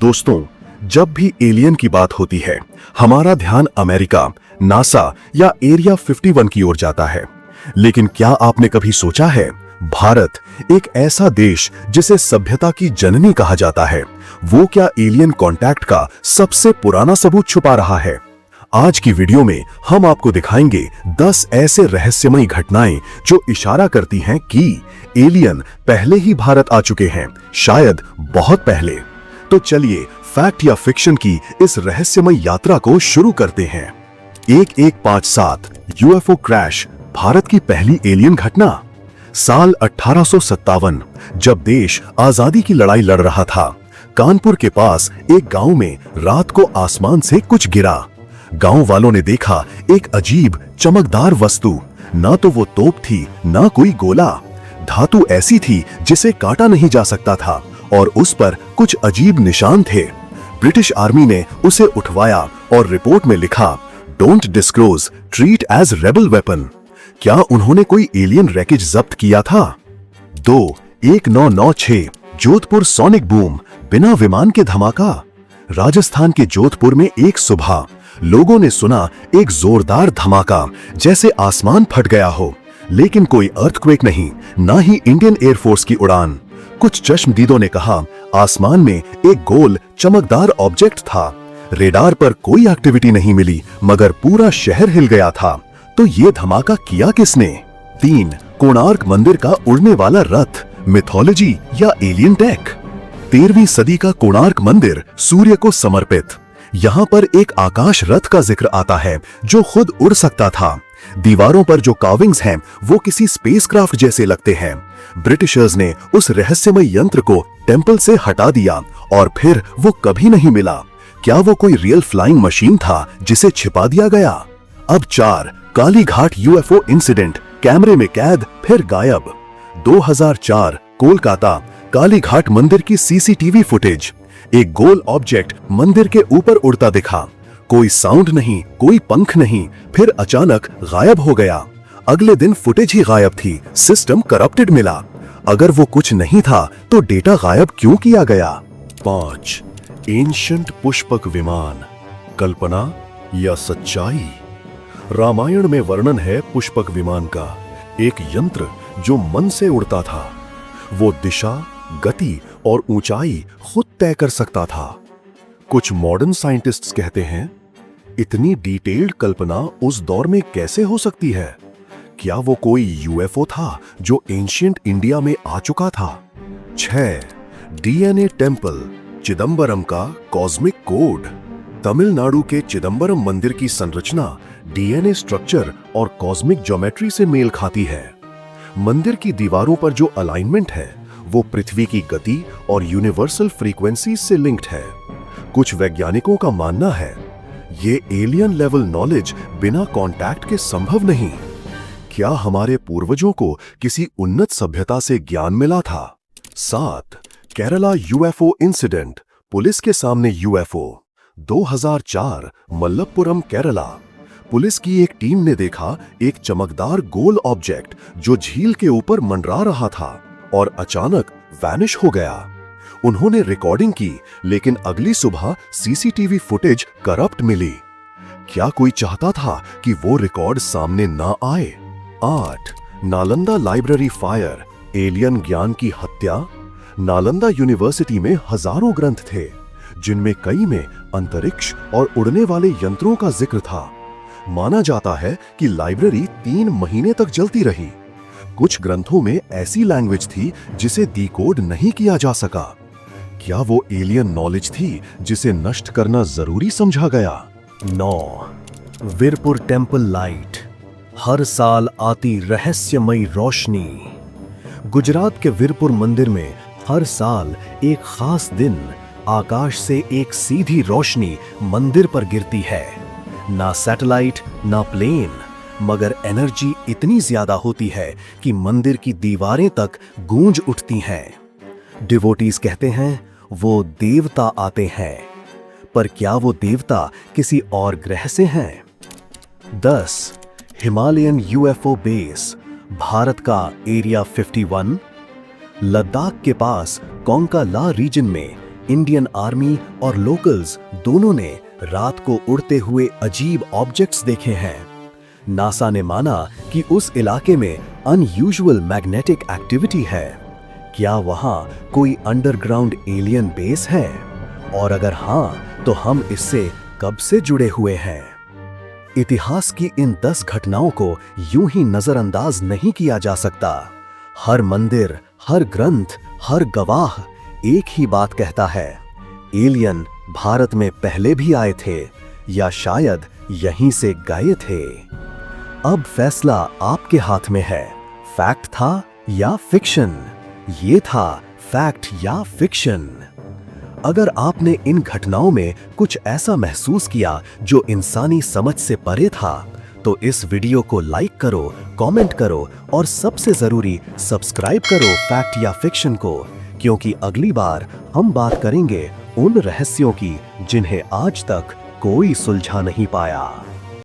दोस्तों, जब भी एलियन की बात होती है, हमारा ध्यान अमेरिका, नासा या एरिया 51 की ओर जाता है। लेकिन क्या आपने कभी सोचा है, भारत, एक ऐसा देश जिसे सभ्यता की जननी कहा जाता है, वो क्या एलियन कांटेक्ट का सबसे पुराना सबूत छुपा रहा है? आज की वीडियो में हम आपको दिखाएंगे 10 ऐसे रहस्यमयी घटनाएं जो इशारा करती हैं कि एलियन पहले ही भारत आ चुके हैं, शायद बहुत पहले। तो चलिए फैक्ट या फिक्शन की इस रहस्यमय यात्रा को शुरू करते हैं। 1157 यूएफओ क्रैश, भारत की पहली एलियन घटना। साल 1857, जब देश आजादी की लड़ाई लड़ रहा था, कानपुर के पास एक गांव में रात को आसमान से कुछ गिरा। गांव वालों ने देखा एक अजीब चमकदार वस्तु। ना तो वो तोप थी, ना कोई गोला। धातु ऐसी थी जिसे काटा नहीं जा सकता था और उस पर कुछ अजीब निशान थे। ब्रिटिश आर्मी ने उसे उठवाया और रिपोर्ट में लिखा, don't disclose, treat as rebel weapon. क्या उन्होंने कोई एलियन रैकेज जब्त किया था? 1996 जोधपुर सोनिक बूम, बिना विमान के धमाका। राजस्थान के जोधपुर में एक सुबह लोगों ने सुना एक जोरदार धमाका, जैसे आसमान फट गया हो। लेकिन कोई अर्थक्वेक नहीं, ना ही इंडियन एयरफोर्स की उड़ान। कुछ चश्मदीदों ने कहा आसमान में एक गोल चमकदार ऑब्जेक्ट था। रेडार पर कोई एक्टिविटी नहीं मिली, मगर पूरा शहर हिल गया था। तो ये धमाका किया किसने? 3 कोणार्क मंदिर का उड़ने वाला रथ, मिथोलॉजी या एलियन टेक? 13वीं सदी का कोणार्क मंदिर सूर्य को समर्पित। यहाँ पर एक आकाश रथ का जिक्र आता है जो खुद उड़ सकता था। दीवारों पर जो कार्विंग्स हैं वो किसी स्पेसक्राफ्ट जैसे लगते हैं। ब्रिटिशर्स ने उस रहस्यमय यंत्र को टेंपल से हटा दिया और फिर वो कभी नहीं मिला। क्या वो कोई रियल फ्लाइंग मशीन था जिसे छिपा दिया गया? अब 4 कालीघाट यूएफओ इंसिडेंट, कैमरे में कैद फिर गायब। 2004 कोलकाता, कालीघाट मंदिर की सीसीटीवी फुटेज। एक गोल ऑब्जेक्ट मंदिर के ऊपर उड़ता दिखा। कोई साउंड नहीं, कोई पंख नहीं, फिर अचानक गायब हो गया। अगले दिन फुटेज ही गायब थी, सिस्टम करप्टेड मिला। अगर वो कुछ नहीं था तो डेटा गायब क्यों किया गया? 5 एंशिएंट पुष्पक विमान, कल्पना या सच्चाई? रामायण में वर्णन है पुष्पक विमान का, एक यंत्र जो मन से उड़ता था। वो दिशा, गति और ऊंचाई खुद तय कर सकता था। कुछ मॉडर्न साइंटिस्ट्स कहते हैं, इतनी डिटेल्ड कल्पना उस दौर में कैसे हो सकती है? क्या वो कोई यूएफओ था जो एंशिएंट इंडिया में आ चुका था? 6 डीएनए टेंपल, चिदंबरम का कॉस्मिक कोड। तमिलनाडु के चिदंबरम मंदिर की संरचना डीएनए स्ट्रक्चर और कॉस्मिक ज्योमेट्री से मेल खाती है। मंदिर की दीवारों पर जो अलाइनमेंट है वो पृथ्वी की गति और यूनिवर्सल फ्रीक्वेंसी से लिंक्ड है। कुछ वैज्ञानिकों का मानना है ये एलियन लेवल नॉलेज बिना कांटेक्ट के संभव नहीं। क्या हमारे पूर्वजों को किसी उन्नत सभ्यता से ज्ञान मिला था? 7 केरला यूएफओ इंसिडेंट, पुलिस के सामने यूएफओ। 2004 मल्लपुरम, केरला। पुलिस की एक टीम ने देखा एक चमकदार गोल ऑब्जेक्ट जो झील के ऊपर मंडरा रहा था और अचानक वैनिश हो गया। उन्होंने रिकॉर्डिंग की, लेकिन अगली सुबह सीसीटीवी फुटेज करप्ट मिली। क्या कोई चाहता था कि वो रिकॉर्ड सामने ना आए? 8 नालंदा लाइब्रेरी फायर, एलियन ज्ञान की हत्या। नालंदा यूनिवर्सिटी में हजारों ग्रंथ थे, जिनमें कई में अंतरिक्ष और उड़ने वाले यंत्रों का जिक्र था। माना जाता है कि लाइब्रेरी 3 महीने तक जलती रही। कुछ ग्रंथों में ऐसी लैंग्वेज थी जिसे डिकोड नहीं किया जा सका। क्या वो एलियन नॉलेज थी जिसे नष्ट करना जरूरी समझा गया? 9 वीरपुर टेंपल लाइट, हर साल आती रहस्यमयी रोशनी। गुजरात के वीरपुर मंदिर में हर साल एक खास दिन आकाश से एक सीधी रोशनी मंदिर पर गिरती है। ना सैटेलाइट, ना प्लेन, मगर एनर्जी इतनी ज्यादा होती है कि मंदिर की दीवारें तक गूंज उठती हैं। डिवोटीज कहते हैं वो देवता आते हैं, पर क्या वो देवता किसी और ग्रह से हैं? 10 हिमालयन यूएफओ बेस, भारत का एरिया 51। लद्दाख के पास कोंका ला रीजन में इंडियन आर्मी और लोकल्स दोनों ने रात को उड़ते हुए अजीब ऑब्जेक्ट्स देखे हैं। नासा ने माना कि उस इलाके में अनयूजुअल मैग्नेटिक एक्टिविटी है। क्या वहां कोई अंडरग्राउंड एलियन बेस है? और अगर हां, तो हम इससे कब से जुड़े हुए हैं? इतिहास की इन 10 घटनाओं को यूं ही नजरअंदाज नहीं किया जा सकता। हर मंदिर, हर ग्रंथ, हर गवाह एक ही बात कहता है, एलियन भारत में पहले भी आए थे या शायद यहीं से गए थे। अब फैसला आपके हाथ में है, फैक्ट था या फिक्शन? ये था फैक्ट या फिक्शन। अगर आपने इन घटनाओं में कुछ ऐसा महसूस किया जो इंसानी समझ से परे था, तो इस वीडियो को लाइक करो, कमेंट करो और सबसे जरूरी सब्सक्राइब करो फैक्ट या फिक्शन को, क्योंकि अगली बार हम बात करेंगे उन रहस्यों की जिन्हें आज तक कोई सुलझा नहीं पाया।